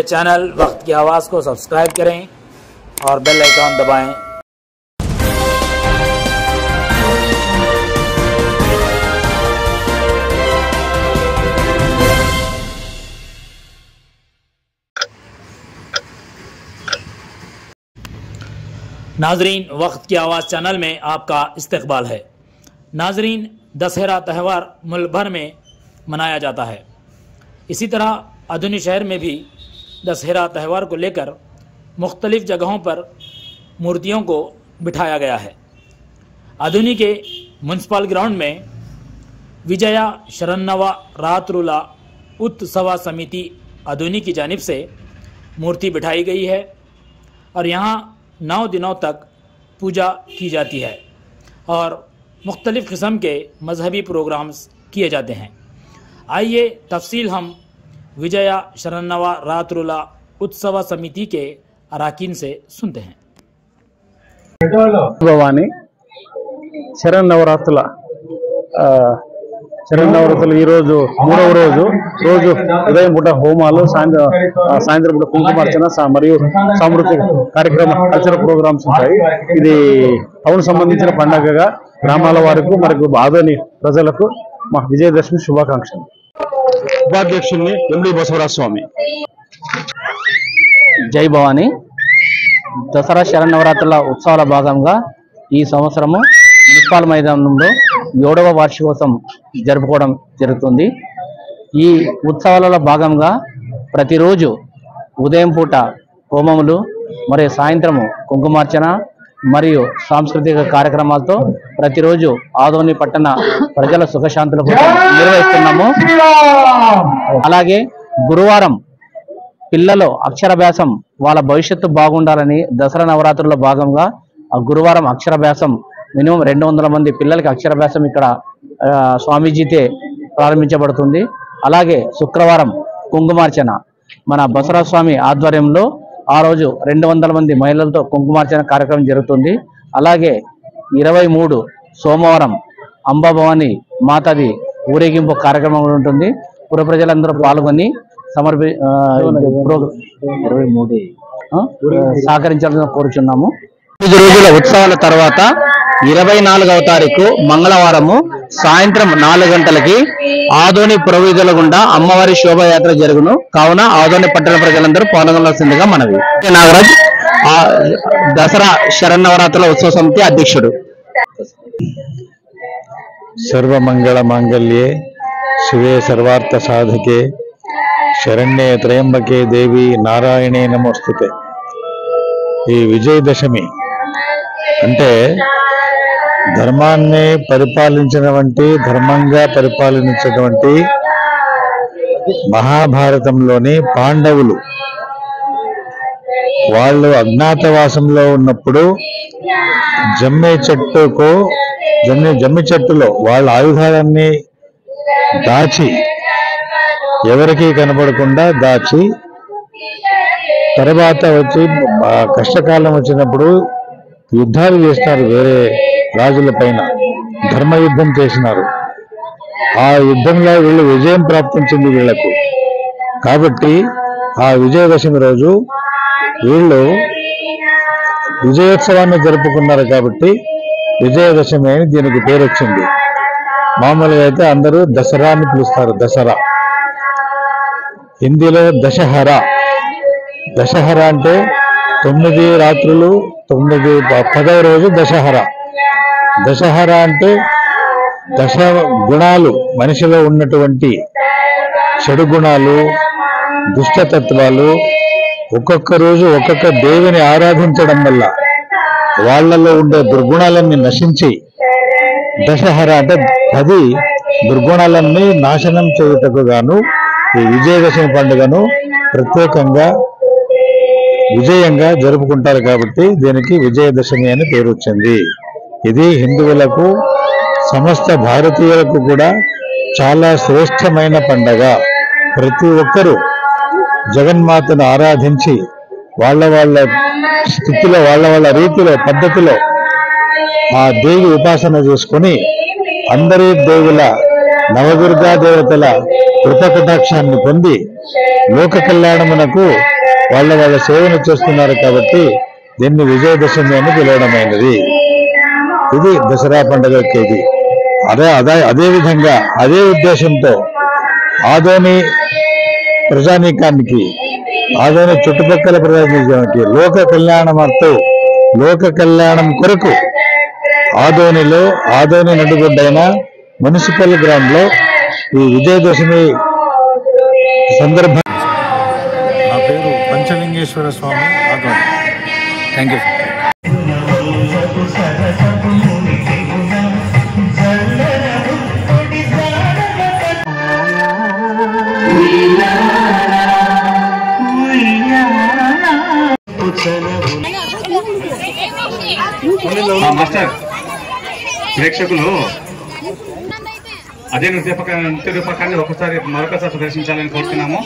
Channel वक्त की आवाज़ को सब्सक्राइब करें और बेल आइकॉन दबाएं। नाजरीन, वक्त की आवाज़ चैनल में आपका इस्तकबाल है। नाजरीन, दशहरा त्यौहार मुल्क भर में मनाया जाता है। इसी तरह आधुनिक शहर में भी दशहरा त्यौहार को लेकर मुख्तलिफ़ जगहों पर मूर्तियों को बिठाया गया है। आधुनिक के म्यूनसिपल ग्राउंड में विजया शरन्नवा रात्रुला उत्सव समिति आधुनिक की जानिब से मूर्ति बिठाई गई है और यहाँ 9 दिनों तक पूजा की जाती है और मुख्तलिफ़ किस्म के मजहबी प्रोग्राम्स किए जाते हैं। आइए तफसील हम विजया शरन्नवा रात्रुला उत्सव समिति के अराकीन से सुनते हैं। భవాని శరన్నవరాత్రులు ఈరోజు 3వ రోజు ఉదయం పూట హోమాలు, సాయంత్రం పూట కుంకుమార్చన మరియు సాంస్కృతిక కార్యక్రమ కల్చరల్ ప్రోగ్రామ్స్ ఉంటాయి. ఇది టౌన్ సంబంధించిన పండుగగా గ్రామాల వారికి మరియు ఆదోని ప్రజలకు మా విజయదశమి శుభాకాంక్షలు. ఉపాధ్యక్షుని ఎండి బసవరాజ స్వామి. జై భవాని. దసరా శరన్నవరాత్రుల ఉత్సవాల భాగంగా ఈ సంవత్సరము మున్సిపల్ మైదానంలో 7వ వార్షికోత్సవం జరుపుకోవడం జరుగుతుంది. ఈ ఉత్సవాలలో భాగంగా ప్రతిరోజు ఉదయం పూట హోమములు మరియు సాయంత్రము కుంకుమార్చన మరియు సాంస్కృతిక కార్యక్రమాలతో ప్రతిరోజు ఆదోని పట్టణ ప్రజల సుఖశాంతుల కోసం నిర్వహిస్తున్నాము. అలాగే గురువారం పిల్లలు అక్షరాభ్యాసం, వాళ్ళ భవిష్యత్తు బాగుండాలని దసరా నవరాత్రుల్లో భాగంగా ఆ గురువారం అక్షరాభ్యాసం మినిమం 200 మంది పిల్లలకి అక్షరాభ్యాసం ఇక్కడ స్వామీజీతే ప్రారంభించబడుతుంది. అలాగే శుక్రవారం కుంకుమార్చన మన బసవరాజ స్వామి ఆధ్వర్యంలో ఆ రోజు 200 మంది మహిళలతో కుంకుమార్చన కార్యక్రమం జరుగుతుంది. అలాగే 23 సోమవారం అంబాభవాని మాతాది ఊరేగింపు కార్యక్రమం ఉంటుంది. పుర ప్రజలందరూ పాల్గొని సహకరించాలని కోరుచున్నాము. 5 రోజుల ఉత్సవాల తర్వాత 24వ తారీఖు మంగళవారము సాయంత్రం 4 గంటలకి ఆదోని పురవీధుల గుండా అమ్మవారి శోభాయాత్ర జరుగును. కావున ఆదోని పట్టణ ప్రజలందరూ పాల్గొనాల్సిందిగా మనవి. నాగరాజ్, దసరా శరన్నవరాత్రుల ఉత్సవ సమితి అధ్యక్షుడు. సర్వమంగళ మాంగళ్యే శివే సర్వార్థ సాధకే శరణ్యే త్రయంబకే దేవి నారాయణే నమోస్తుతే. ఈ విజయదశమి అంటే ధర్మాన్ని పరిపాలించినటువంటి, ధర్మంగా పరిపాలించినటువంటి మహాభారతంలోని పాండవులు వాళ్ళు అజ్ఞాతవాసంలో ఉన్నప్పుడు జమ్మి చెట్టులో వాళ్ళ ఆయుధాలన్నీ దాచి, ఎవరికి కనపడకుండా దాచి, తర్వాత వచ్చి కష్టకాలం వచ్చినప్పుడు యుద్ధాలు చేస్తారు, వేరే రాజుల పైన ధర్మయుద్ధం చేసినారు. ఆ యుద్ధంలో వీళ్ళు విజయం ప్రాప్తించింది వీళ్లకు. కాబట్టి ఆ విజయదశమి రోజు వీళ్ళు విజయోత్సవాన్ని జరుపుకున్నారు. కాబట్టి విజయదశమి అని దీనికి పేరు వచ్చింది. మామూలుగా అయితే అందరూ దసరా అని పిలుస్తారు. దసరా హిందీలో దశహరా. దశహరా అంటే 9 రాత్రులు 10వ రోజు దశహరా. దశహరా అంటే దశ గుణాలు, మనిషిలో ఉన్నటువంటి చెడు గుణాలు, దుష్టతత్వాలు ఒక్కొక్క రోజు ఒక్కొక్క దేవిని ఆరాధించడం వల్ల వాళ్ళలో ఉండే దుర్గుణాలన్నీ నశించి, దశహర అంటే 10 దుర్గుణాలన్నీ నాశనం చేయుటకు గాను ఈ విజయదశమి పండుగను ప్రత్యేకంగా విజయంగా జరుపుకుంటారు. కాబట్టి దీనికి విజయదశమి అని పేరు వచ్చింది. ఇది హిందువులకు, సమస్త భారతీయులకు కూడా చాలా శ్రేష్టమైన పండగ. ప్రతి ఒక్కరూ జగన్మాతను ఆరాధించి వాళ్ళ స్థితిలో, వాళ్ళ రీతిలో, పద్ధతిలో ఆ దేవి ఉపాసన చేసుకుని అందరి దేవుల నవదుర్గా దేవతల కృపకటాక్షాన్ని పొంది లోక కళ్యాణమునకు వాళ్ళ సేవను చేస్తున్నారు కాబట్టి దీన్ని విజయదశమి అని పిలవడమైనది. ఇది దసరా పండుగ తేదీ. అదే విధంగా అదే ఉద్దేశంతో ఆదోని ప్రజానీకానికి, ఆదోని చుట్టుపక్కల ప్రజానీకానికి లోక కళ్యాణం కొరకు ఆదోని నడుగొడ్డైన మున్సిపల్ గ్రౌండ్ లో ఈ విజయదశమి సందర్భంగా. నా పేరు Panchalingeshwara Swami, Adoni. Thank you. Master, ప్రేక్షకులు అదే నృత్య రూపకాన్ని మరొకసారి ప్రదర్శించాలని కోరుతున్నాము.